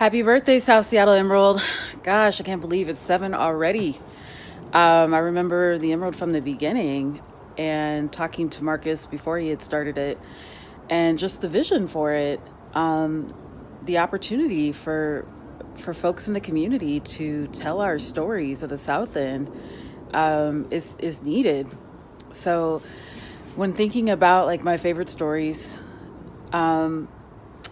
Happy birthday, South Seattle Emerald. Gosh, I can't believe it's 7 already. I remember the Emerald from the beginning and talking to Marcus before he had started it and just the vision for it. The opportunity for folks in the community to tell our stories of the South End is needed. So when thinking about like my favorite stories,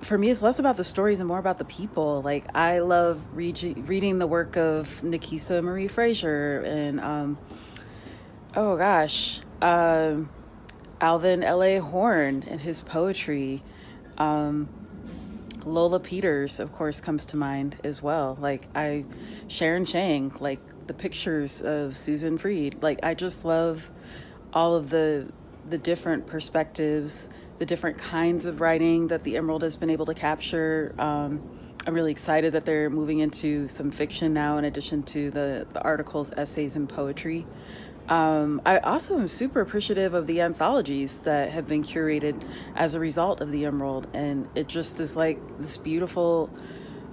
for me, it's less about the stories and more about the people. Like I love reading the work of Nikisa Marie Fraser and oh gosh, Alvin L.A. Horn and his poetry. Lola Peters, of course, comes to mind as well. Sharon Chang, like the pictures of Susan Freed. Like I just love all of the different perspectives, the different kinds of writing that the Emerald has been able to capture. I'm really excited that they're moving into some fiction now, in addition to the articles, essays, and poetry. I also am super appreciative of the anthologies that have been curated as a result of the Emerald, and it just is like this beautiful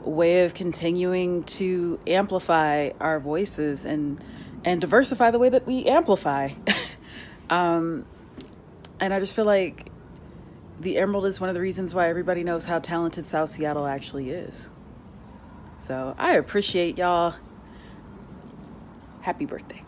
way of continuing to amplify our voices and diversify the way that we amplify. And I just feel like the Emerald is one of the reasons why everybody knows how talented South Seattle actually is. So I appreciate y'all. Happy birthday.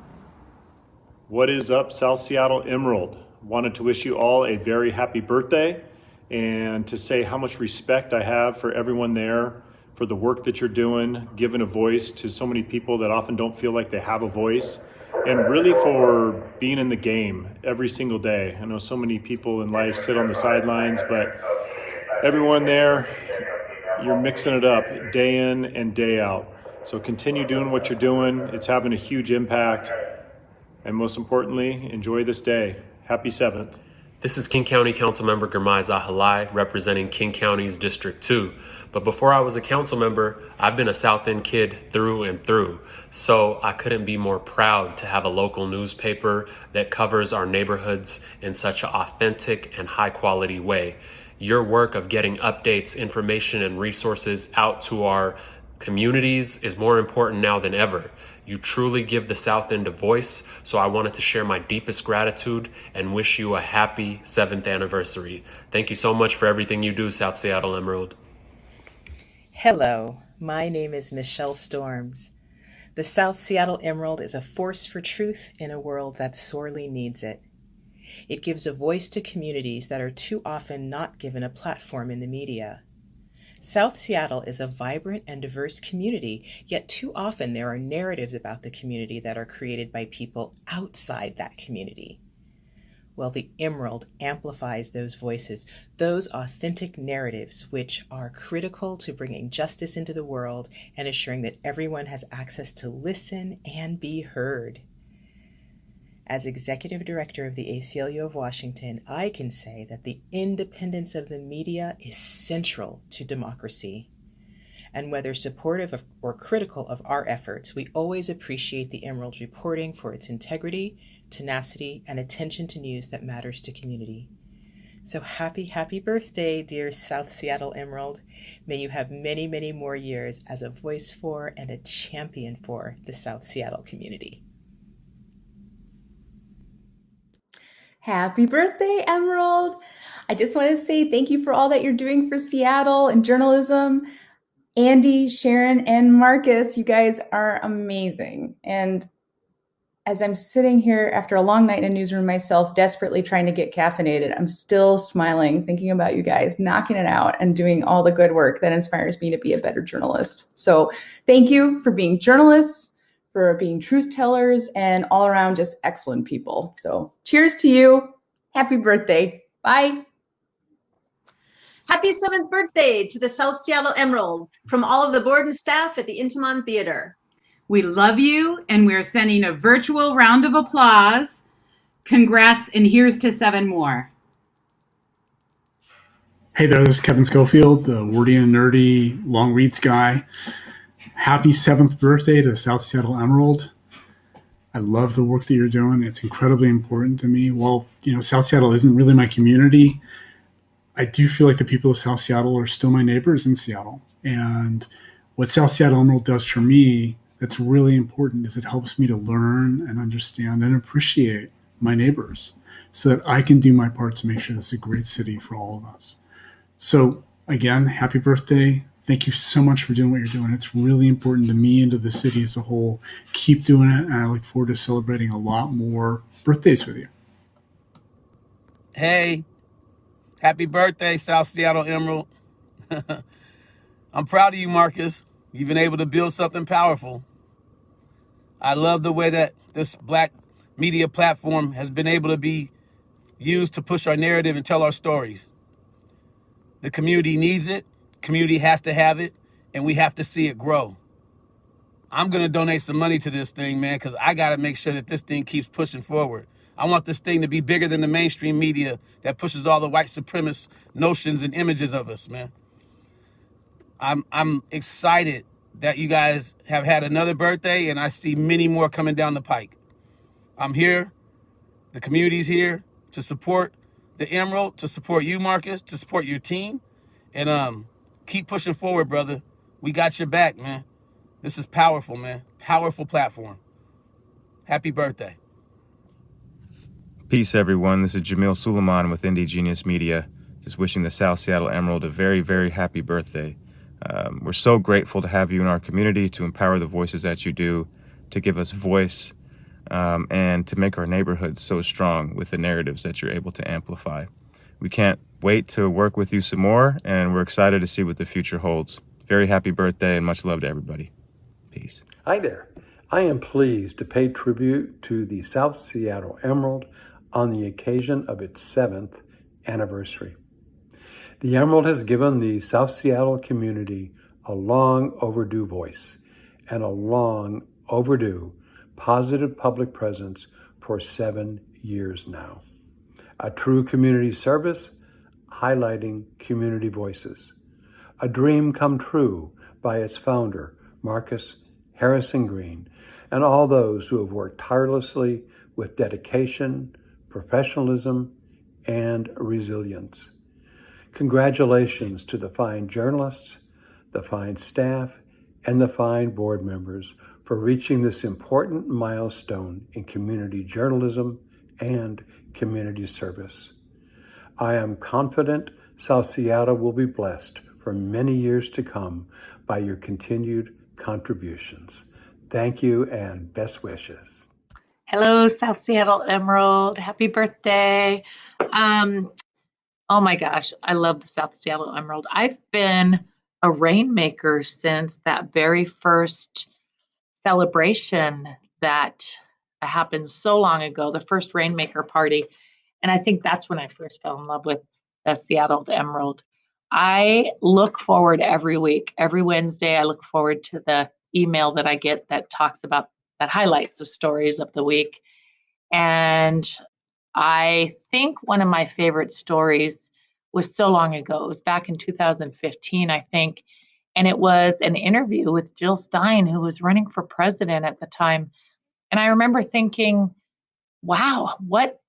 What is up, South Seattle Emerald? Wanted to wish you all a very happy birthday and to say how much respect I have for everyone there, for the work that you're doing, giving a voice to so many people that often don't feel like they have a voice, and really for being in the game every single day. I know so many people in life sit on the sidelines, but everyone there, you're mixing it up day in and day out. So continue doing what you're doing. It's having a huge impact. And most importantly, enjoy this day. Happy 7th. This is King County Councilmember Girmay Zahalai representing King County's District 2. But before I was a council member, I've been a South End kid through and through. So I couldn't be more proud to have a local newspaper that covers our neighborhoods in such an authentic and high quality way. Your work of getting updates, information, and resources out to our communities is more important now than ever. You truly give the South End a voice, so I wanted to share my deepest gratitude and wish you a happy 7th anniversary. Thank you so much for everything you do, South Seattle Emerald. Hello, my name is Michelle Storms. The South Seattle Emerald is a force for truth in a world that sorely needs it. It gives a voice to communities that are too often not given a platform in the media. South Seattle is a vibrant and diverse community, yet too often there are narratives about the community that are created by people outside that community. Well, the Emerald amplifies those voices, those authentic narratives which are critical to bringing justice into the world and assuring that everyone has access to listen and be heard. As Executive Director of the ACLU of Washington, I can say that the independence of the media is central to democracy. And whether supportive or critical of our efforts, we always appreciate the Emerald's reporting for its integrity, tenacity, and attention to news that matters to community. So happy birthday, dear South Seattle Emerald. May you have many, many more years as a voice for and a champion for the South Seattle community. Happy birthday, Emerald. I just want to say thank you for all that you're doing for Seattle and journalism. Andy, Sharon, and Marcus, you guys are amazing. And as I'm sitting here after a long night in a newsroom myself, desperately trying to get caffeinated, I'm still smiling, thinking about you guys, knocking it out and doing all the good work that inspires me to be a better journalist. So thank you for being journalists, for being truth tellers, and all around just excellent people. So cheers to you. Happy birthday. Bye. Happy 7th birthday to the South Seattle Emerald from all of the board and staff at the Intiman Theater. We love you, and we're sending a virtual round of applause. Congrats, and here's to 7 more. Hey there, this is Kevin Schofield, the wordy and nerdy long reads guy. Happy 7th birthday to South Seattle Emerald. I love the work that you're doing. It's incredibly important to me. While, South Seattle isn't really my community, I do feel like the people of South Seattle are still my neighbors in Seattle. And What South Seattle Emerald does for me that's really important is it helps me to learn and understand and appreciate my neighbors so that I can do my part to make sure this is a great city for all of us. So again, happy birthday. Thank you so much for doing what you're doing. It's really important to me and to the city as a whole. Keep doing it, and I look forward to celebrating a lot more birthdays with you. Hey, happy birthday, South Seattle Emerald. I'm proud of you, Marcus. You've been able to build something powerful. I love the way that this Black media platform has been able to be used to push our narrative and tell our stories. The community needs it, community has to have it, and we have to see it grow. I'm gonna donate some money to this thing, man, because I gotta make sure that this thing keeps pushing forward. I want this thing to be bigger than the mainstream media that pushes all the white supremacist notions and images of us, man. I'm excited that you guys have had another birthday, and I see many more coming down the pike. I'm here, the community's here to support the Emerald, to support you, Marcus, to support your team, and keep pushing forward, brother. We got your back, man. This is powerful, man. Powerful platform. Happy birthday. Peace, everyone. This is Jamil Suleiman with Indie Genius Media. Just wishing the South Seattle Emerald a very, very happy birthday. We're so grateful to have you in our community, to empower the voices that you do, to give us voice, and to make our neighborhoods so strong with the narratives that you're able to amplify. We can't wait to work with you some more, and we're excited to see what the future holds. Very happy birthday and much love to everybody. Peace. Hi there. I am pleased to pay tribute to the South Seattle Emerald on the occasion of its 7th anniversary. The Emerald has given the South Seattle community a long overdue voice and a long overdue positive public presence for 7 years now. A true community service highlighting community voices. A dream come true by its founder, Marcus Harrison Green, and all those who have worked tirelessly with dedication, professionalism, and resilience. Congratulations to the fine journalists, the fine staff, and the fine board members for reaching this important milestone in community journalism and community service. I am confident South Seattle will be blessed for many years to come by your continued contributions. Thank you and best wishes. Hello, South Seattle Emerald. Happy birthday. Oh my gosh, I love the South Seattle Emerald. I've been a rainmaker since that very first celebration that happened so long ago, the first rainmaker party. And I think that's when I first fell in love with the Seattle Emerald. I look forward every week, every Wednesday, I look forward to the email that I get that talks about, that highlights the stories of the week. And I think one of my favorite stories was so long ago. It was back in 2015, I think. And it was an interview with Jill Stein, who was running for president at the time. And I remember thinking, wow, what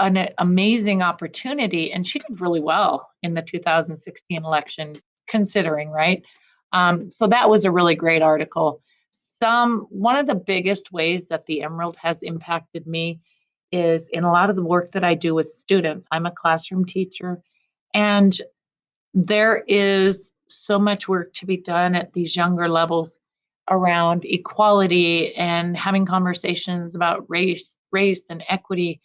an amazing opportunity. And she did really well in the 2016 election, considering, right? So that was a really great article. One of the biggest ways that the Emerald has impacted me is in a lot of the work that I do with students. I'm a classroom teacher, and there is so much work to be done at these younger levels around equality and having conversations about race and equity.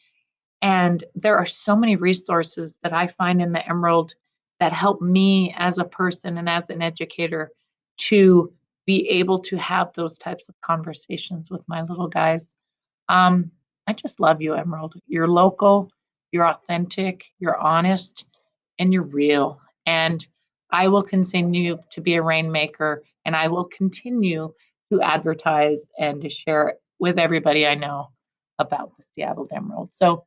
And there are so many resources that I find in the Emerald that help me as a person and as an educator to be able to have those types of conversations with my little guys. I just love you, Emerald. You're local, you're authentic, you're honest, and you're real. And I will continue to be a rainmaker, and I will continue to advertise and to share with everybody I know about the Seattle Emerald. So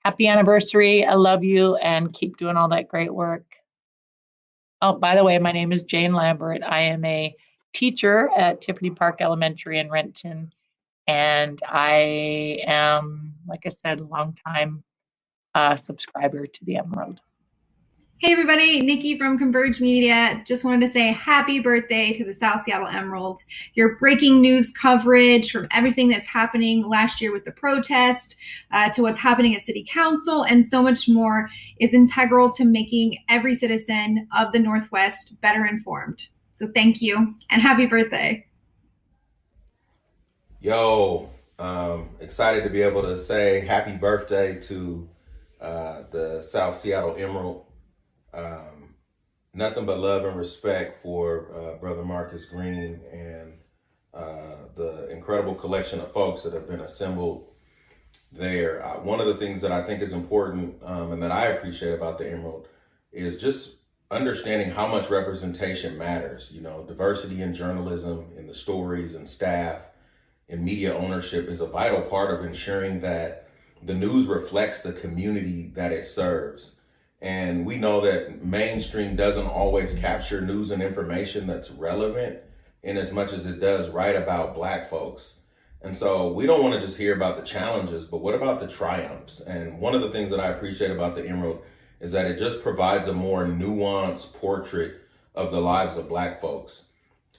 happy anniversary. I love you, and keep doing all that great work. Oh, by the way, my name is Jane Lambert. I am a teacher at Tiffany Park Elementary in Renton. And I am, like I said, a longtime subscriber to the Emerald. Hey everybody, Nikki from Converge Media. Just wanted to say happy birthday to the South Seattle Emerald. Your breaking news coverage from everything that's happening last year with the protest to what's happening at City Council and so much more is integral to making every citizen of the Northwest better informed. So thank you and happy birthday. Yo, excited to be able to say happy birthday to the South Seattle Emerald. Nothing but love and respect for Brother Marcus Green and the incredible collection of folks that have been assembled there. One of the things that I think is important and that I appreciate about the Emerald is just understanding how much representation matters. You know, diversity in journalism, in the stories and staff, in media ownership is a vital part of ensuring that the news reflects the community that it serves. And we know that mainstream doesn't always capture news and information that's relevant in as much as it does write about Black folks. And so we don't want to just hear about the challenges, but what about the triumphs? And one of the things that I appreciate about the Emerald is that it just provides a more nuanced portrait of the lives of Black folks.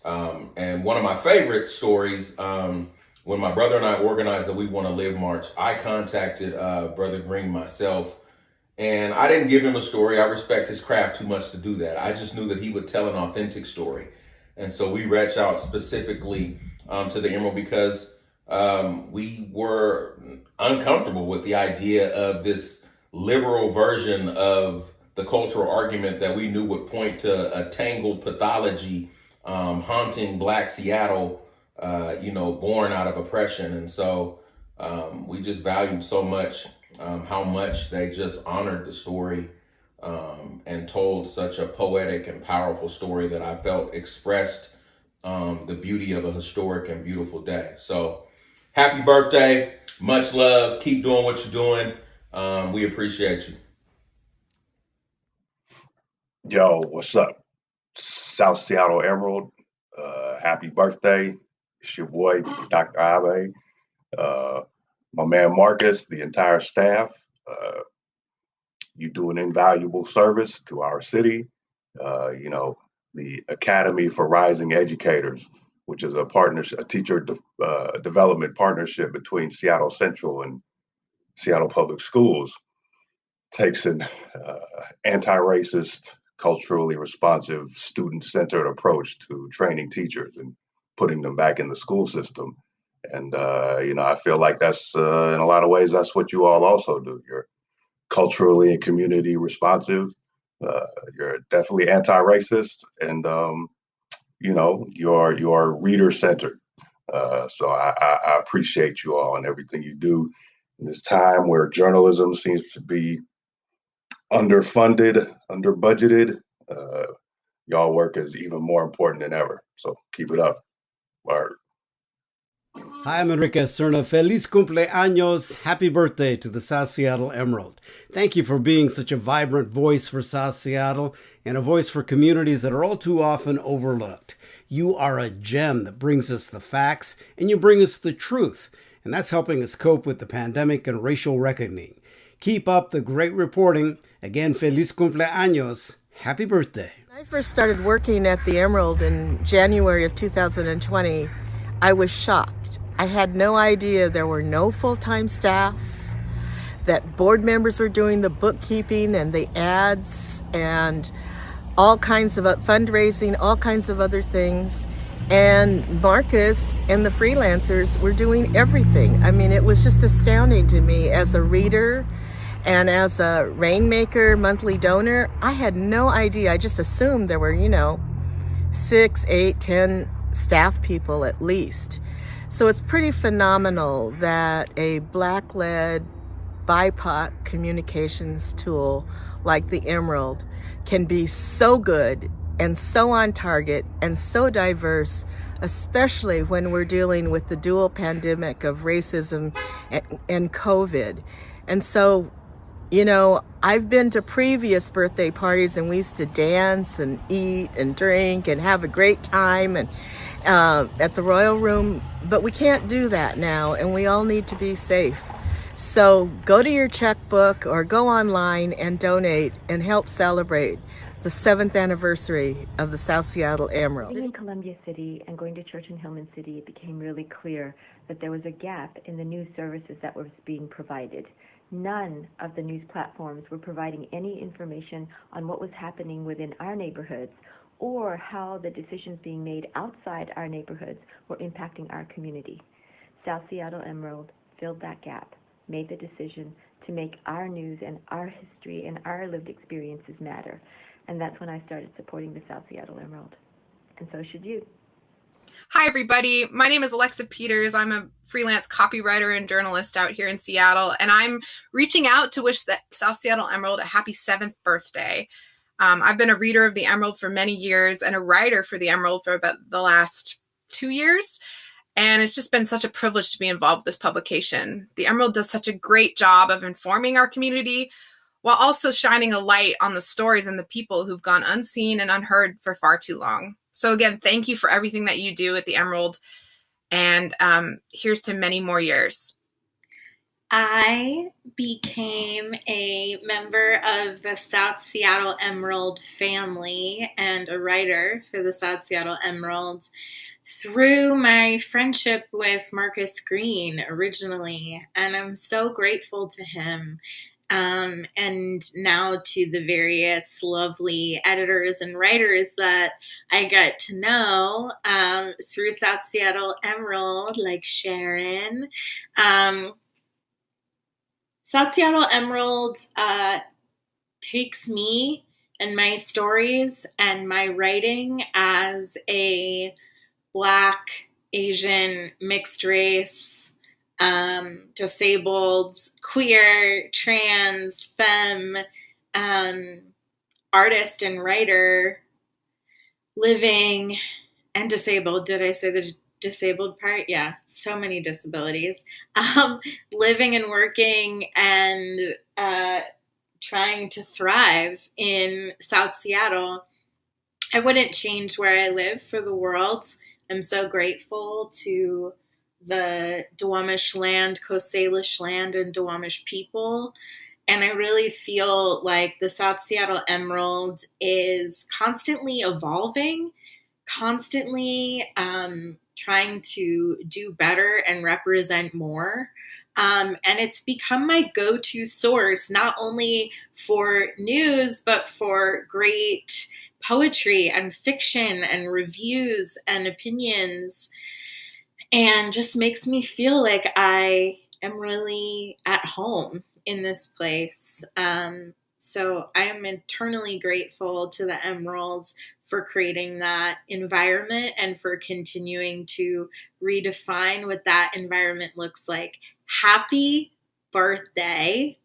And one of my favorite stories, when my brother and I organized the We Want to Live March, I contacted Brother Green myself. And I didn't give him a story. I respect his craft too much to do that. I just knew that he would tell an authentic story. And so we reached out specifically to the Emerald because we were uncomfortable with the idea of this liberal version of the cultural argument that we knew would point to a tangled pathology haunting Black Seattle, born out of oppression. And so we just valued so much how much they just honored the story and told such a poetic and powerful story that I felt expressed the beauty of a historic and beautiful day. So happy birthday, much love, keep doing what you're doing. We appreciate you. Yo, what's up? South Seattle Emerald, happy birthday. It's your boy, Dr. Abe. My man Marcus, the entire staff, you do an invaluable service to our city. The Academy for Rising Educators, which is a teacher development partnership between Seattle Central and Seattle Public Schools, takes an anti-racist, culturally responsive, student-centered approach to training teachers and putting them back in the school system. And, I feel like that's, in a lot of ways, that's what you all also do. You're culturally and community responsive. You're definitely anti-racist and, you're reader-centered. So I appreciate you all and everything you do in this time where journalism seems to be underfunded, under-budgeted. Y'all work is even more important than ever. So keep it up. Word. Hi, I'm Enrique Cerna. Feliz cumpleaños. Happy birthday to the South Seattle Emerald. Thank you for being such a vibrant voice for South Seattle and a voice for communities that are all too often overlooked. You are a gem that brings us the facts and you bring us the truth. And that's helping us cope with the pandemic and racial reckoning. Keep up the great reporting. Again, feliz cumpleaños. Happy birthday. When I first started working at the Emerald in January of 2020, I was shocked. I had no idea there were no full-time staff, that board members were doing the bookkeeping and the ads and all kinds of fundraising, all kinds of other things. And Marcus and the freelancers were doing everything. I mean, it was just astounding to me as a reader and as a Rainmaker monthly donor. I had no idea. I just assumed there were, 6, 8, 10 staff people at least. So it's pretty phenomenal that a Black-led BIPOC communications tool like the Emerald can be so good and so on target and so diverse, especially when we're dealing with the dual pandemic of racism and COVID. And so, I've been to previous birthday parties and we used to dance and eat and drink and have a great time and at the Royal Room, but we can't do that now, and we all need to be safe. So go to your checkbook or go online and donate and help celebrate the 7th anniversary of the South Seattle Emerald. Living in Columbia City and going to church in Hillman City, it became really clear that there was a gap in the news services that was being provided. None of the news platforms were providing any information on what was happening within our neighborhoods or how the decisions being made outside our neighborhoods were impacting our community. South Seattle Emerald filled that gap, made the decision to make our news and our history and our lived experiences matter. And that's when I started supporting the South Seattle Emerald. And so should you. Hi, everybody. My name is Alexa Peters. I'm a freelance copywriter and journalist out here in Seattle, and I'm reaching out to wish the South Seattle Emerald a happy 7th birthday. I've been a reader of the Emerald for many years and a writer for the Emerald for about the last 2 years, and it's just been such a privilege to be involved with this publication. The Emerald does such a great job of informing our community while also shining a light on the stories and the people who've gone unseen and unheard for far too long. So again, thank you for everything that you do at the Emerald, and here's to many more years. I became a member of the South Seattle Emerald family and a writer for the South Seattle Emerald through my friendship with Marcus Green originally, and I'm so grateful to him. And now to the various lovely editors and writers that I got to know through South Seattle Emerald, like Sharon. South Seattle Emerald takes me and my stories and my writing as a Black, Asian, mixed race, disabled, queer, trans, femme, artist and writer, living and disabled. Did I say the disabled part? Yeah, so many disabilities. Living and working and trying to thrive in South Seattle. I wouldn't change where I live for the world. I'm so grateful to the Duwamish land, Coast Salish land, and Duwamish people. And I really feel like the South Seattle Emerald is constantly evolving, constantly trying to do better and represent more. And it's become my go-to source, not only for news, but for great poetry and fiction and reviews and opinions. And just makes me feel like I am really at home in this place. So I am eternally grateful to the Emeralds for creating that environment and for continuing to redefine what that environment looks like. Happy birthday,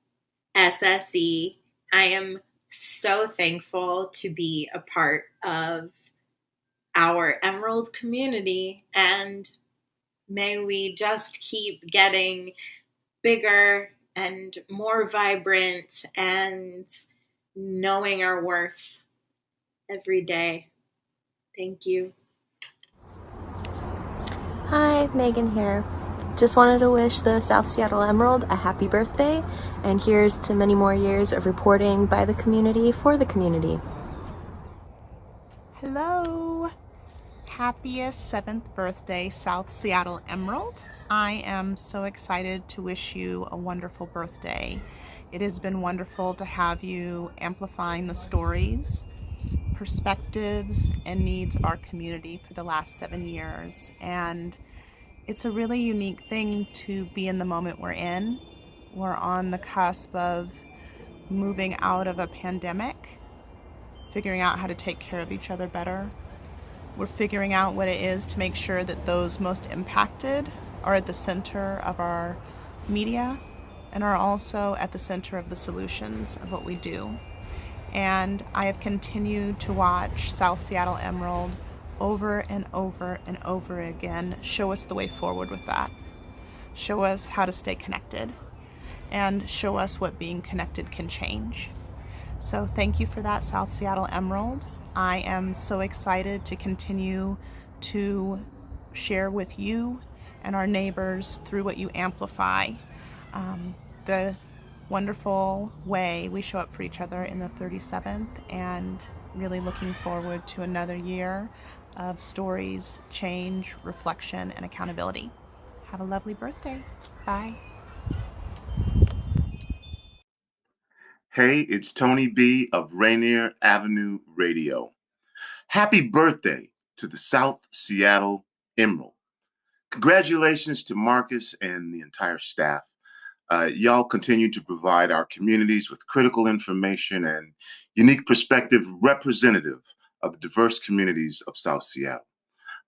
SSE. I am so thankful to be a part of our Emerald community, and may we just keep getting bigger and more vibrant and knowing our worth every day. Thank you. Hi, Megan here. Just wanted to wish the South Seattle Emerald a happy birthday, and here's to many more years of reporting by the community for the community. Hello. Happiest 7th birthday, South Seattle Emerald. I am so excited to wish you a wonderful birthday. It has been wonderful to have you amplifying the stories, perspectives, and needs of our community for the last 7 years. And it's a really unique thing to be in the moment we're in. We're on the cusp of moving out of a pandemic, figuring out how to take care of each other better. We're figuring out what it is to make sure that those most impacted are at the center of our media and are also at the center of the solutions of what we do. And I have continued to watch South Seattle Emerald over and over and over again show us the way forward with that. Show us how to stay connected and show us what being connected can change. So thank you for that, South Seattle Emerald. I am so excited to continue to share with you and our neighbors through what you amplify. the wonderful way we show up for each other in the 37th, and really looking forward to another year of stories, change, reflection, and accountability. Have a lovely birthday. Bye. Hey, it's Tony B of Rainier Avenue Radio. Happy birthday to the South Seattle Emerald. Congratulations to Marcus and the entire staff. Y'all continue to provide our communities with critical information and unique perspective representative of the diverse communities of South Seattle.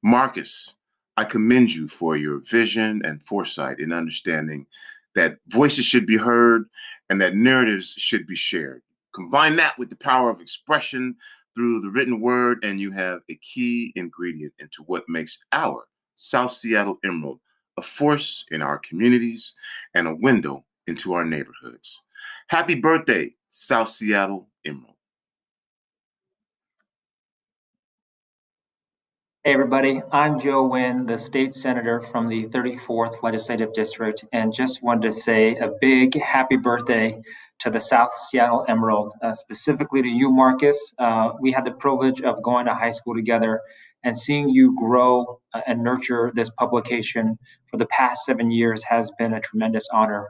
Marcus, I commend you for your vision and foresight in understanding that voices should be heard and that narratives should be shared. Combine that with the power of expression through the written word, and you have a key ingredient into what makes our South Seattle Emerald a force in our communities and a window into our neighborhoods. Happy birthday, South Seattle Emerald. Hey everybody, I'm Joe Nguyen, the state senator from the 34th Legislative District, and just wanted to say a big happy birthday to the South Seattle Emerald, specifically to you, Marcus. We had the privilege of going to high school together, and seeing you grow and nurture this publication for the past 7 years has been a tremendous honor.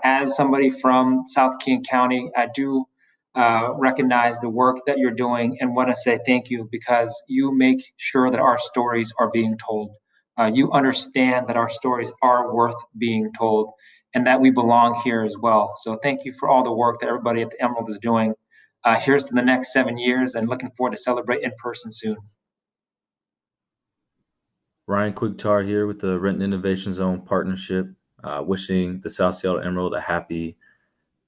As somebody from South King County, I do recognize the work that you're doing and want to say thank you, because you make sure that our stories are being told. You understand that our stories are worth being told and that we belong here as well. So thank you for all the work that everybody at the Emerald is doing. Here's to the next 7 years, and looking forward to celebrate in person soon. Ryan Quigtar here with the Renton Innovation Zone Partnership, wishing the South Seattle Emerald a happy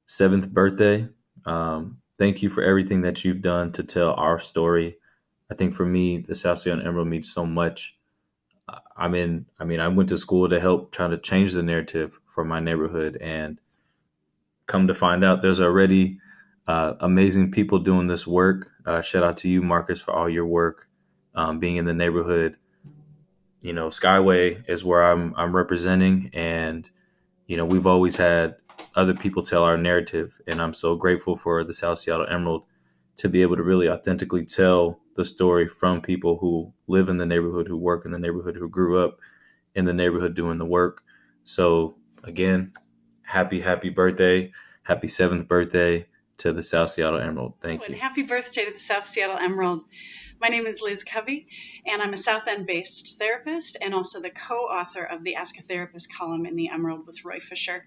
7th birthday. Thank you for everything that you've done to tell our story. I think for me, the South Seattle Emerald means so much. I went to school to help try to change the narrative for my neighborhood, and come to find out there's already amazing people doing this work. Shout out to you, Marcus, for all your work, being in the neighborhood. You know, Skyway is where I'm representing, and we've always had other people tell our narrative, and I'm so grateful for the South Seattle Emerald to be able to really authentically tell the story from people who live in the neighborhood, who work in the neighborhood, who grew up in the neighborhood doing the work. So again, happy birthday, happy 7th birthday to the South Seattle Emerald. Thank you. And happy birthday to the South Seattle Emerald. My name is Liz Covey, and I'm a South End-based therapist and also the co-author of the Ask a Therapist column in the Emerald with Roy Fisher.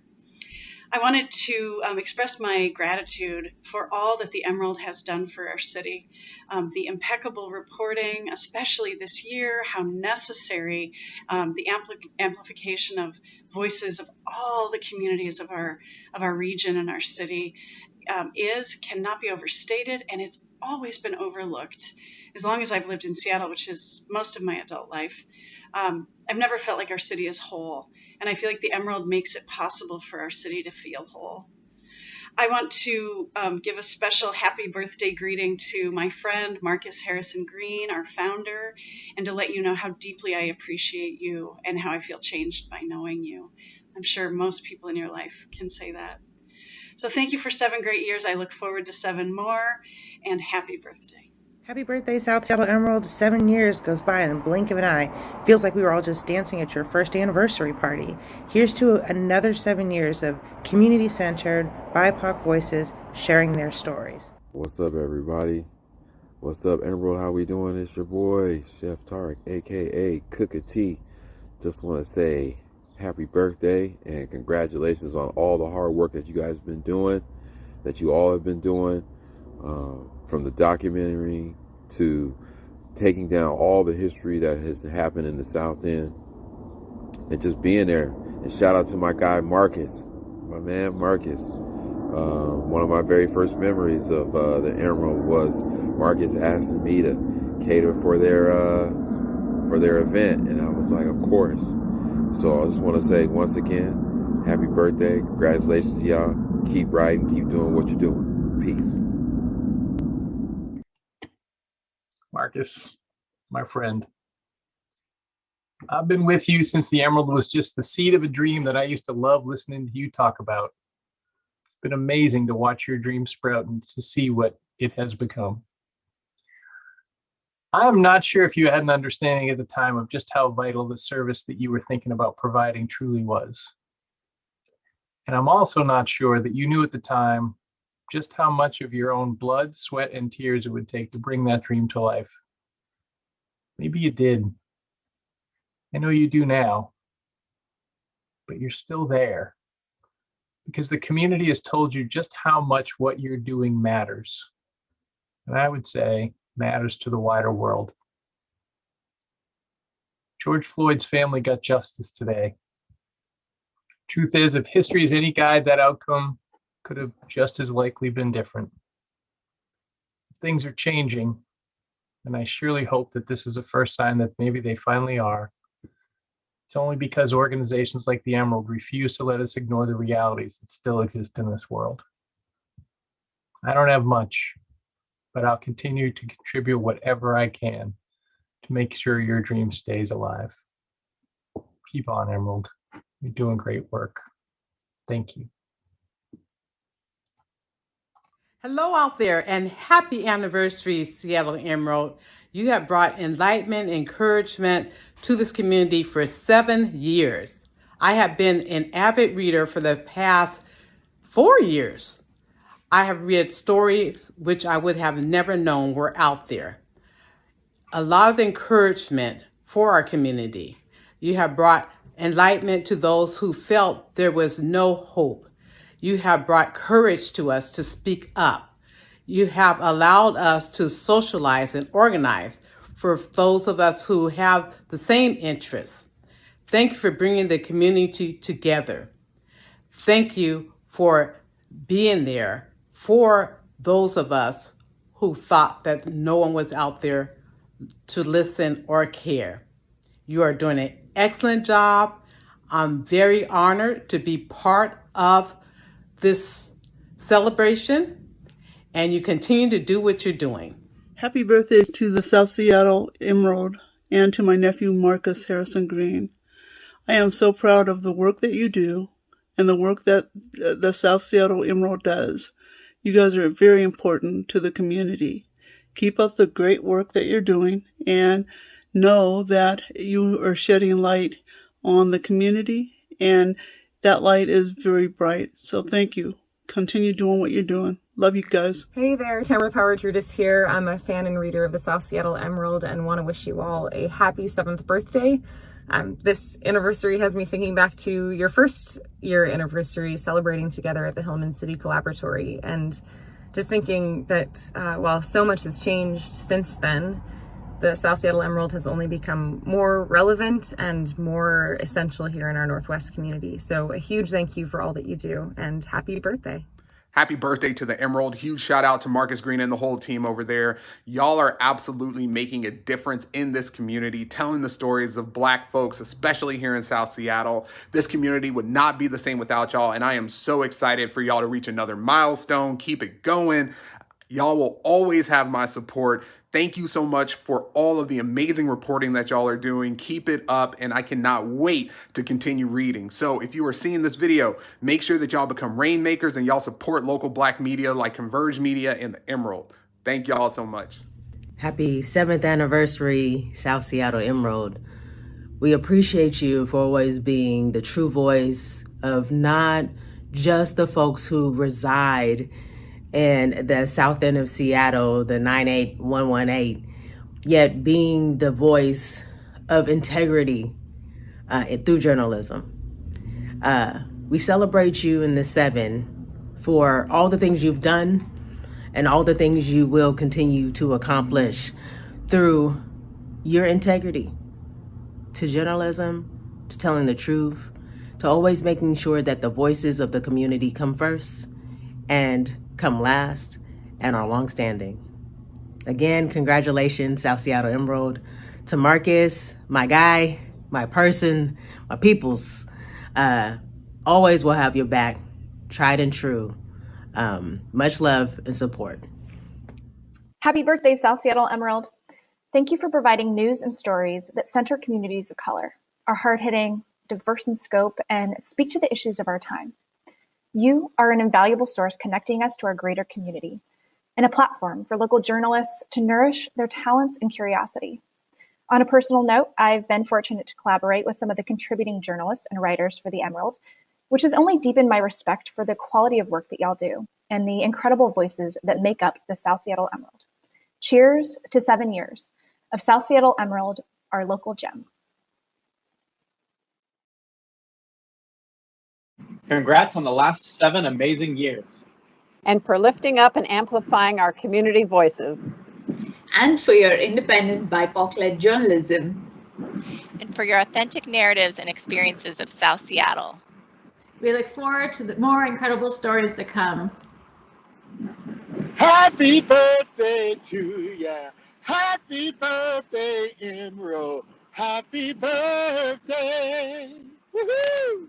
I wanted to express my gratitude for all that the Emerald has done for our city. The impeccable reporting, especially this year, how necessary the amplification of voices of all the communities of our region and our city cannot be overstated, and it's always been overlooked. As long as I've lived in Seattle, which is most of my adult life, I've never felt like our city is whole. And I feel like the Emerald makes it possible for our city to feel whole. I want to give a special happy birthday greeting to my friend, Marcus Harrison Green, our founder, and to let you know how deeply I appreciate you and how I feel changed by knowing you. I'm sure most people in your life can say that. So thank you for 7 great years. I look forward to 7 more, and happy birthday. Happy birthday, South Seattle Emerald. 7 years goes by in the blink of an eye. Feels like we were all just dancing at your first anniversary party. Here's to another 7 years of community-centered, BIPOC voices sharing their stories. What's up, everybody? What's up, Emerald? How we doing? It's your boy, Chef Tarek, a.k.a. Cook a Tea. Just want to say happy birthday and congratulations on all the hard work that you guys have been doing, that you all have been doing. From the documentary to taking down all the history that has happened in the South End and just being there. And shout out to my guy, Marcus, my man, Marcus. One of my very first memories of the Emerald was Marcus asking me to cater for their event. And I was like, of course. So I just want to say once again, happy birthday. Congratulations, y'all. Keep writing, keep doing what you're doing. Peace. Marcus, my friend, I've been with you since the Emerald was just the seed of a dream that I used to love listening to you talk about. It's been amazing to watch your dream sprout and to see what it has become. I'm not sure if you had an understanding at the time of just how vital the service that you were thinking about providing truly was. And I'm also not sure that you knew at the time just how much of your own blood, sweat, and tears it would take to bring that dream to life. Maybe you did. I know you do now, but you're still there because the community has told you just how much what you're doing matters. And I would say matters to the wider world. George Floyd's family got justice today. Truth is, if history is any guide, that outcome could have just as likely been different. Things are changing, and I surely hope that this is a first sign that maybe they finally are. It's only because organizations like the Emerald refuse to let us ignore the realities that still exist in this world. I don't have much, but I'll continue to contribute whatever I can to make sure your dream stays alive. Keep on, Emerald. You're doing great work. Thank you. Hello out there, and happy anniversary, Seattle Emerald. You have brought enlightenment, encouragement to this community for 7 years. I have been an avid reader for the past 4 years. I have read stories which I would have never known were out there. A lot of encouragement for our community. You have brought enlightenment to those who felt there was no hope. You have brought courage to us to speak up. You have allowed us to socialize and organize for those of us who have the same interests. Thank you for bringing the community together. Thank you for being there for those of us who thought that no one was out there to listen or care. You are doing an excellent job. I'm very honored to be part of this celebration, and you continue to do what you're doing. Happy birthday to the South Seattle Emerald and to my nephew Marcus Harrison Green. I am so proud of the work that you do and the work that the South Seattle Emerald does. You guys are very important to the community. Keep up the great work that you're doing and know that you are shedding light on the community, and that light is very bright. So thank you. Continue doing what you're doing. Love you guys. Hey there, Tamara Power-Drudas here. I'm a fan and reader of the South Seattle Emerald and want to wish you all a happy 7th birthday. This anniversary has me thinking back to your first year anniversary celebrating together at the Hillman City Collaboratory, and just thinking that while so much has changed since then, the South Seattle Emerald has only become more relevant and more essential here in our Northwest community. So a huge thank you for all that you do, and happy birthday. Happy birthday to the Emerald. Huge shout out to Marcus Green and the whole team over there. Y'all are absolutely making a difference in this community, telling the stories of Black folks, especially here in South Seattle. This community would not be the same without y'all, and I am so excited for y'all to reach another milestone. Keep it going. Y'all will always have my support. Thank you so much for all of the amazing reporting that y'all are doing. Keep it up, and I cannot wait to continue reading. So if you are seeing this video, make sure that y'all become rainmakers and y'all support local Black media like Converge Media and the Emerald. Thank y'all so much. Happy 7th anniversary, South Seattle Emerald. We appreciate you for always being the true voice of not just the folks who reside in the south end of Seattle, the 98118, yet being the voice of integrity through journalism. We celebrate you in the 7 for all the things you've done and all the things you will continue to accomplish through your integrity to journalism, to telling the truth, to always making sure that the voices of the community come first and come last and are longstanding. Again, congratulations, South Seattle Emerald. To Marcus, my guy, my person, my peoples, always will have your back, tried and true. Much love and support. Happy birthday, South Seattle Emerald. Thank you for providing news and stories that center communities of color, are hard-hitting, diverse in scope, and speak to the issues of our time. You are an invaluable source connecting us to our greater community and a platform for local journalists to nourish their talents and curiosity. On a personal note, I've been fortunate to collaborate with some of the contributing journalists and writers for the Emerald, which has only deepened my respect for the quality of work that y'all do and the incredible voices that make up the South Seattle Emerald. Cheers to 7 years of South Seattle Emerald, our local gem. Congrats on the last 7 amazing years. And for lifting up and amplifying our community voices. And for your independent BIPOC-led journalism. And for your authentic narratives and experiences of South Seattle. We look forward to the more incredible stories to come. Happy birthday to ya. Happy birthday, Emerald. Happy birthday. Woohoo!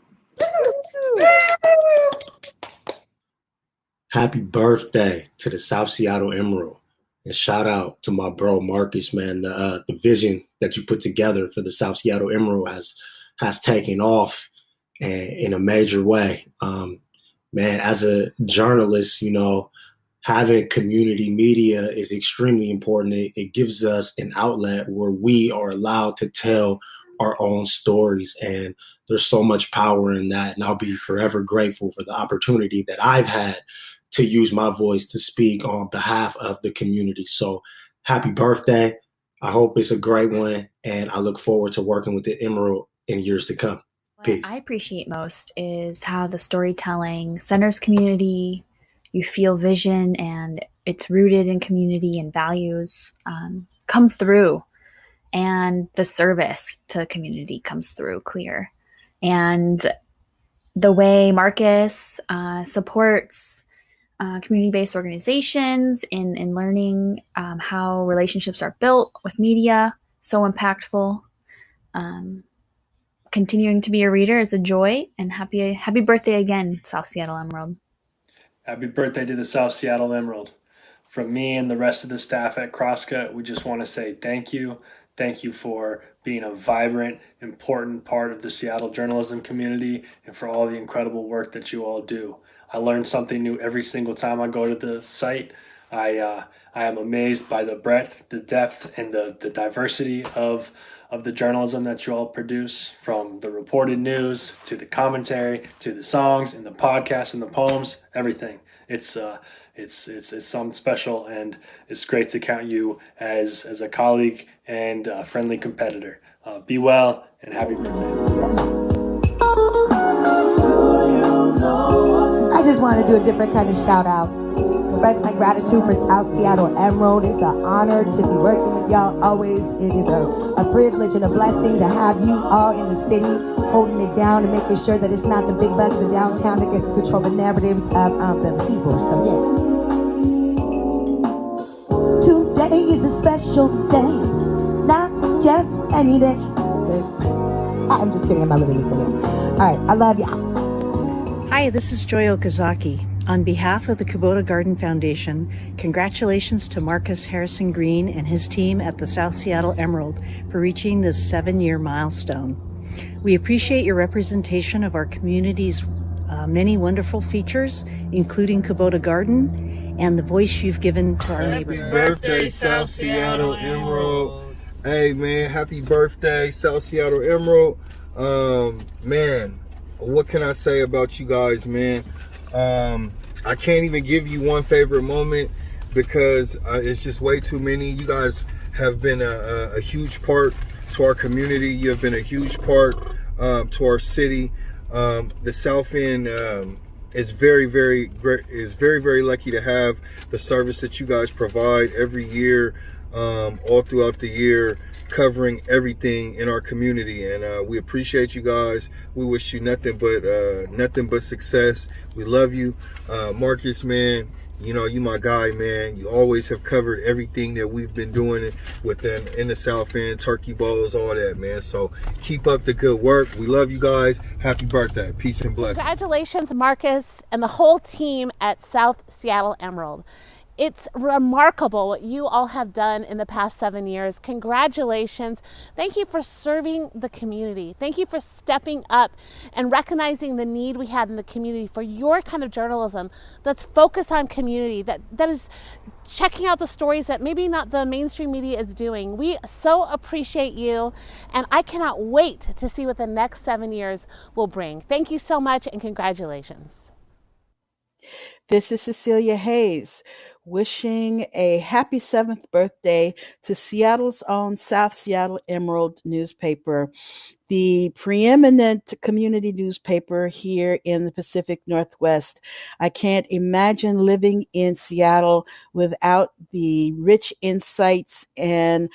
Happy birthday to the South Seattle Emerald. And shout out to my bro Marcus, man. The vision that you put together for the South Seattle Emerald has taken off in a major way. Man, as a journalist, having community media is extremely important. It gives us an outlet where we are allowed to tell our own stories, and there's so much power in that. And I'll be forever grateful for the opportunity that I've had to use my voice to speak on behalf of the community. So happy birthday. I hope it's a great one, and I look forward to working with the Emerald in years to come. Peace. What I appreciate most is how the storytelling centers community. You feel vision, and it's rooted in community and values come through, and the service to the community comes through clear. And the way Marcus supports community-based organizations in learning how relationships are built with media, so impactful. Continuing to be a reader is a joy, and happy birthday again, South Seattle Emerald. Happy birthday to the South Seattle Emerald. From me and the rest of the staff at Crosscut, we just want to say thank you. Thank you for being a vibrant, important part of the Seattle journalism community and for all the incredible work that you all do. I learn something new every single time I go to the site. I am amazed by the breadth, the depth, and the diversity of the journalism that you all produce, from the reported news to the commentary to the songs and the podcasts and the poems, everything. It's something special, and it's great to count you as a colleague and a friendly competitor. Be well and happy birthday. I just want to do a different kind of shout out. Express my gratitude for South Seattle Emerald. It's an honor to be working with y'all always. It is a privilege and a blessing to have you all in the city, holding it down and making sure that it's not the big bucks in downtown that gets to control the narratives of the people. So yeah. Today is a special day, not just any day. I'm just kidding, I'm not really singing. All right, I love y'all. Hi, this is Joy Okazaki. On behalf of the Kubota Garden Foundation, congratulations to Marcus Harrison Green and his team at the South Seattle Emerald for reaching this 7-year milestone. We appreciate your representation of our community's many wonderful features, including Kubota Garden, and the voice you've given to our neighborhood. Happy birthday, South Seattle Emerald. Hey, man, happy birthday, South Seattle Emerald. Man, what can I say about you guys, man? I can't even give you one favorite moment because it's just way too many. You guys have been a huge part to our community. You have been a huge part to our city. The South End is very, very lucky to have the service that you guys provide every year, all throughout the year, covering everything in our community, and we appreciate you guys. We wish you nothing but success. We love you. Marcus, man, you know, you my guy, man. You always have covered everything that we've been doing within in the South End, turkey bowls, all that, man. So keep up the good work. We love you guys. Happy birthday. Peace and blessings. Congratulations, Marcus and the whole team at South Seattle Emerald. It's remarkable what you all have done in the past 7 years. Congratulations. Thank you for serving the community. Thank you for stepping up and recognizing the need we had in the community for your kind of journalism that's focused on community, that is checking out the stories that maybe not the mainstream media is doing. We so appreciate you, and I cannot wait to see what the next 7 years will bring. Thank you so much, and congratulations. This is Cecilia Hayes, wishing a happy 7th birthday to Seattle's own South Seattle Emerald newspaper, the preeminent community newspaper here in the Pacific Northwest. I can't imagine living in Seattle without the rich insights and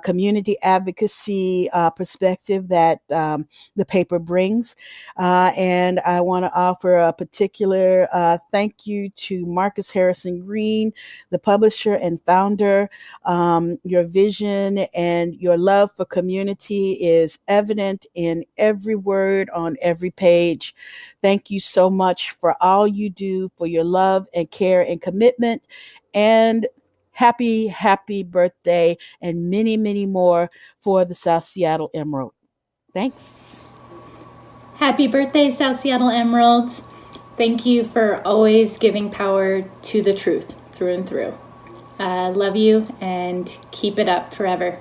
community advocacy perspective that the paper brings. And I want to offer a particular thank you to Marcus Harrison Green, the publisher and founder. Your vision and your love for community is evident in every word on every page. Thank you so much for all you do, for your love and care and commitment. And happy birthday and many, many more for the South Seattle Emerald. Thanks. Happy birthday, South Seattle Emerald. Thank you for always giving power to the truth through and through. Love you and keep it up forever.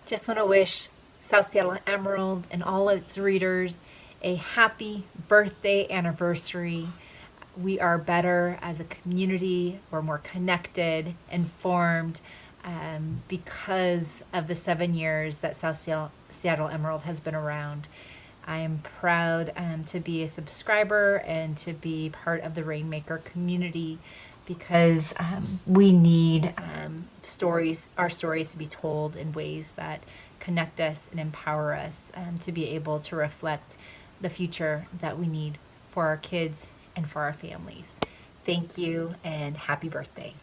Just want to wish South Seattle Emerald and all its readers a happy birthday anniversary. We are better as a community. We're more connected, informed, because of the 7 years that South Seattle Emerald has been around. I am proud to be a subscriber and to be part of the Rainmaker community, because we need our stories to be told in ways that connect us and empower us to be able to reflect the future that we need for our kids and for our families. Thank you and happy birthday.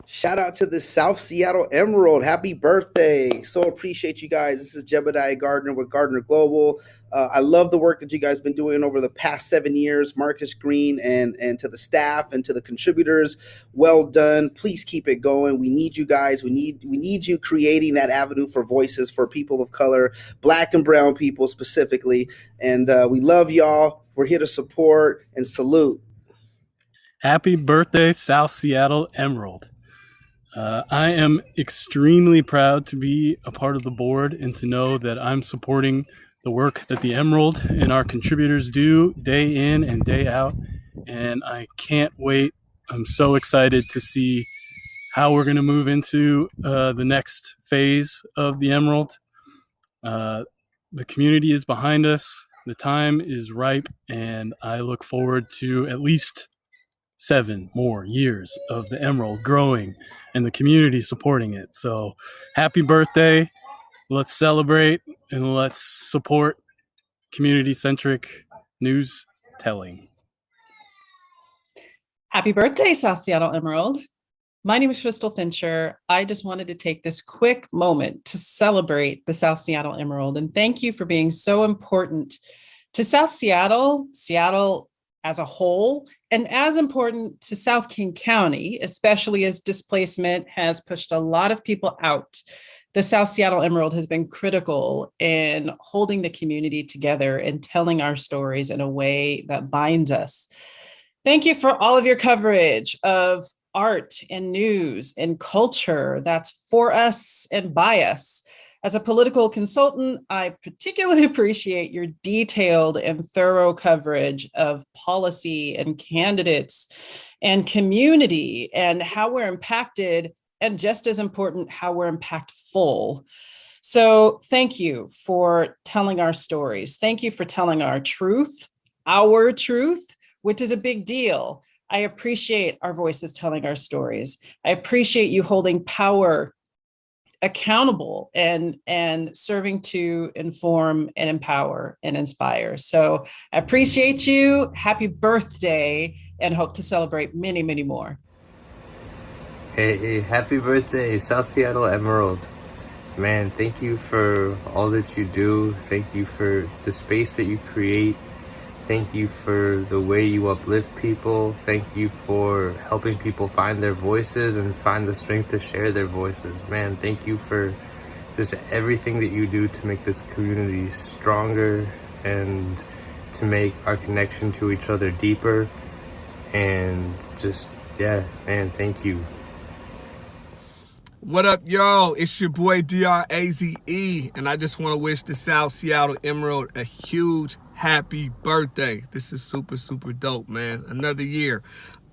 Shout out to the South Seattle Emerald. Happy birthday. So appreciate you guys. This is Jebediah Gardner with Gardner Global. I love the work that you guys have been doing over the past 7 years, Marcus Green, and to the staff and to the contributors. Well done. Please keep it going. We need you guys. We need you creating that avenue for voices for people of color, Black and brown people specifically. And we love y'all. We're here to support and salute. Happy birthday, South Seattle Emerald. I am extremely proud to be a part of the board and to know that I'm supporting the work that the Emerald and our contributors do day in and day out. And I can't wait. I'm so excited to see how we're going to move into the next phase of the Emerald. The community is behind us. The time is ripe, and I look forward to at least 7 more years of the Emerald growing and the community supporting it. So happy birthday. Let's celebrate and let's support community-centric news telling. Happy birthday, South Seattle Emerald. My name is Crystal Fincher. I just wanted to take this quick moment to celebrate the South Seattle Emerald and thank you for being so important to South Seattle, Seattle as a whole, and as important to South King County, especially as displacement has pushed a lot of people out. The South Seattle Emerald has been critical in holding the community together and telling our stories in a way that binds us. Thank you for all of your coverage of art and news and culture that's for us and by us. As a political consultant, I particularly appreciate your detailed and thorough coverage of policy and candidates and community and how we're impacted, and just as important, how we're impactful. So thank you for telling our stories. Thank you for telling our truth, which is a big deal. I appreciate our voices telling our stories. I appreciate you holding power accountable and serving to inform and empower and inspire. So I appreciate you. Happy birthday, and hope to celebrate many, many more. Hey, happy birthday, South Seattle Emerald. Man, thank you for all that you do. Thank you for the space that you create. Thank you for the way you uplift people. Thank you for helping people find their voices and find the strength to share their voices. Man, thank you for just everything that you do to make this community stronger and to make our connection to each other deeper. And just, yeah, man, thank you. What up, y'all? It's your boy DRAZE, and I just want to wish the South Seattle Emerald a huge happy birthday. This is super, super dope, man. Another year.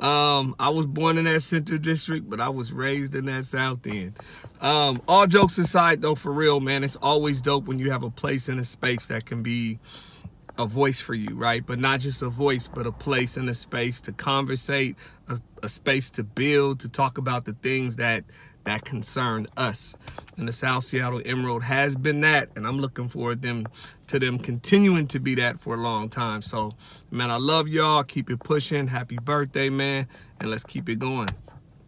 I was born in that Center District, but I was raised in that South End. All jokes aside, though, for real, man, it's always dope when you have a place and a space that can be a voice for you, right? But not just a voice, but a place and a space to conversate, a space to build, to talk about the things that concern us. And the South Seattle Emerald has been that, and I'm looking forward to them continuing to be that for a long time. So, man, I love y'all. Keep it pushing. Happy birthday, man, and let's keep it going.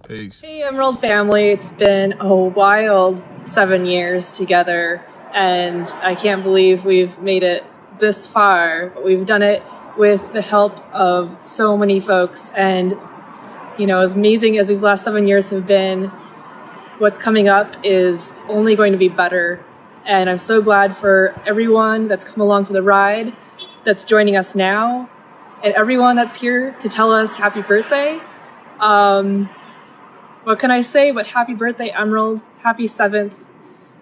Peace. Hey, Emerald family. It's been a wild 7 years together, and I can't believe we've made it this far. But we've done it with the help of so many folks, and, you know, as amazing as these last 7 years have been, what's coming up is only going to be better. And I'm so glad for everyone that's come along for the ride, that's joining us now, and everyone that's here to tell us happy birthday. What can I say but happy birthday, Emerald. Happy 7th.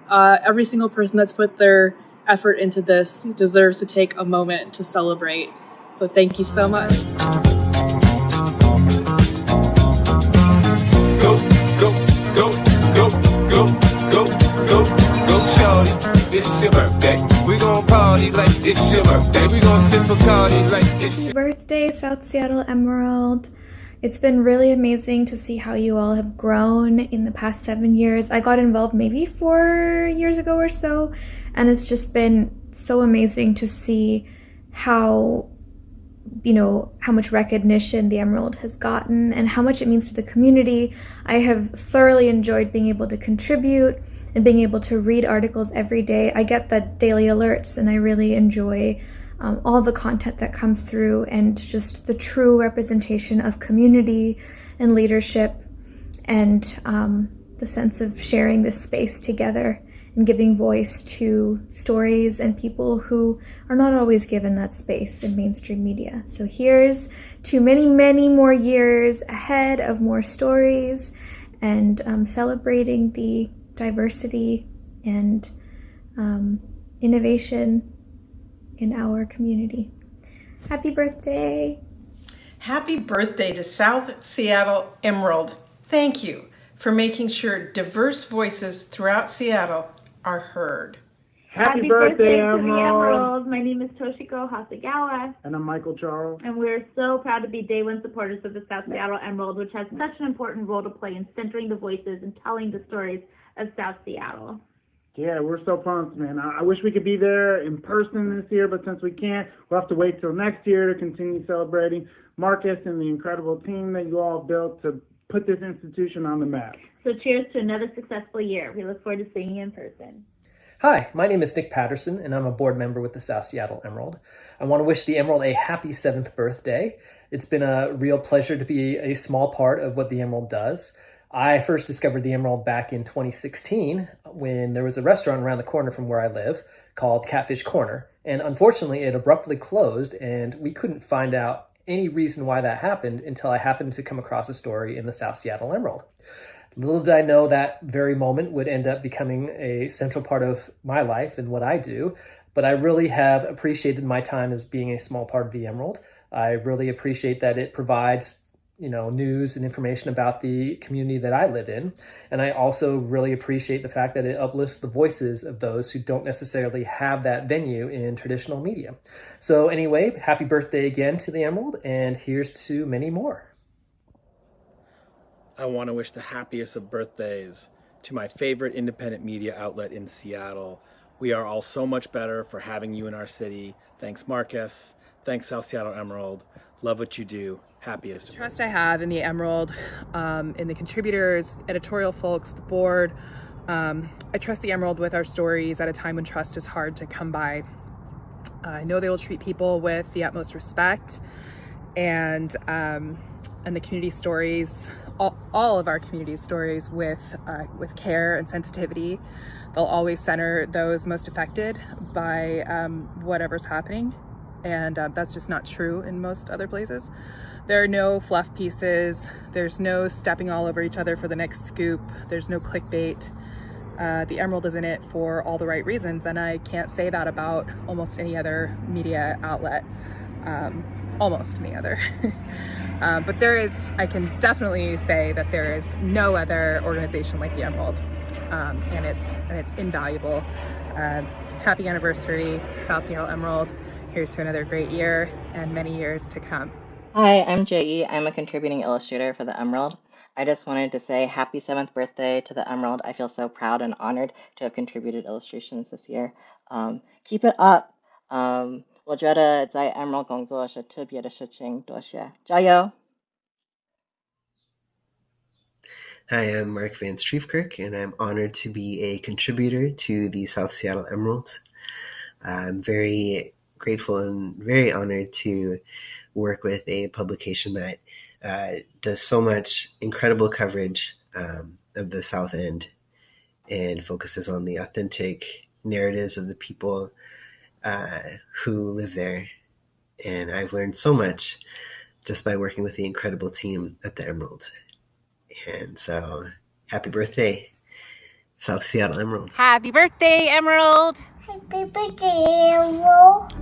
Every single person that's put their effort into this deserves to take a moment to celebrate. So thank you so much. It's your birthday. We gon' party like it's your birthday. We gon' sip Bacardi like it's your birthday, South Seattle Emerald. It's been really amazing to see how you all have grown in the past 7 years. I got involved maybe 4 years ago or so, and it's just been so amazing to see how, you know, how much recognition the Emerald has gotten and how much it means to the community. I have thoroughly enjoyed being able to contribute and being able to read articles every day. I get the daily alerts, and I really enjoy all the content that comes through, and just the true representation of community and leadership, and the sense of sharing this space together and giving voice to stories and people who are not always given that space in mainstream media. So here's to many, many more years ahead of more stories, and celebrating the diversity and innovation in our community. Happy birthday. Happy birthday to South Seattle Emerald. Thank you for making sure diverse voices throughout Seattle are heard. Happy birthday to the Emerald. My name is Toshiko Hasagawa. And I'm Michael Charles. And we're so proud to be day one supporters of the South Seattle Emerald, which has such an important role to play in centering the voices and telling the stories of South Seattle. Yeah, we're so pumped, man. I wish we could be there in person this year, but since we can't, we'll have to wait till next year to continue celebrating Marcus and the incredible team that you all built to put this institution on the map. So cheers to another successful year. We look forward to seeing you in person. Hi, my name is Nick Patterson, and I'm a board member with the South Seattle Emerald. I want to wish the Emerald a happy 7th birthday. It's been a real pleasure to be a small part of what the Emerald does. I first discovered the Emerald back in 2016 when there was a restaurant around the corner from where I live called Catfish Corner. And unfortunately, it abruptly closed, and we couldn't find out any reason why that happened until I happened to come across a story in the South Seattle Emerald. Little did I know that very moment would end up becoming a central part of my life and what I do, but I really have appreciated my time as being a small part of the Emerald. I really appreciate that it provides news and information about the community that I live in. And I also really appreciate the fact that it uplifts the voices of those who don't necessarily have that venue in traditional media. So anyway, happy birthday again to the Emerald, and here's to many more. I want to wish the happiest of birthdays to my favorite independent media outlet in Seattle. We are all so much better for having you in our city. Thanks, Marcus. Thanks, South Seattle Emerald. Love what you do. Happiest. The trust I have in the Emerald, in the contributors, editorial folks, the board. I trust the Emerald with our stories at a time when trust is hard to come by. I know they will treat people with the utmost respect, and the community stories, all of our community stories, with care and sensitivity. They'll always center those most affected by whatever's happening, and that's just not true in most other places. There are no fluff pieces. There's no stepping all over each other for the next scoop. There's no clickbait. The Emerald is in it for all the right reasons, and I can't say that about almost any other media outlet. Almost any other. But I can definitely say that there is no other organization like the Emerald, and it's invaluable. Happy anniversary, South Seattle Emerald. Here's to another great year and many years to come. Hi, I'm J.E. I'm a contributing illustrator for the Emerald. I just wanted to say happy 7th birthday to the Emerald. I feel so proud and honored to have contributed illustrations this year. Keep it up. 我觉得在 Emerald 工作是特别的事情，多谢，加油！ Hi, I'm Mark Van Streefkirk, and I'm honored to be a contributor to the South Seattle Emerald. I'm very grateful and very honored to work with a publication that does so much incredible coverage of the South End and focuses on the authentic narratives of the people who live there. And I've learned so much just by working with the incredible team at the Emerald. And so, happy birthday, South Seattle Emerald. Happy birthday, Emerald. Happy birthday, Emerald.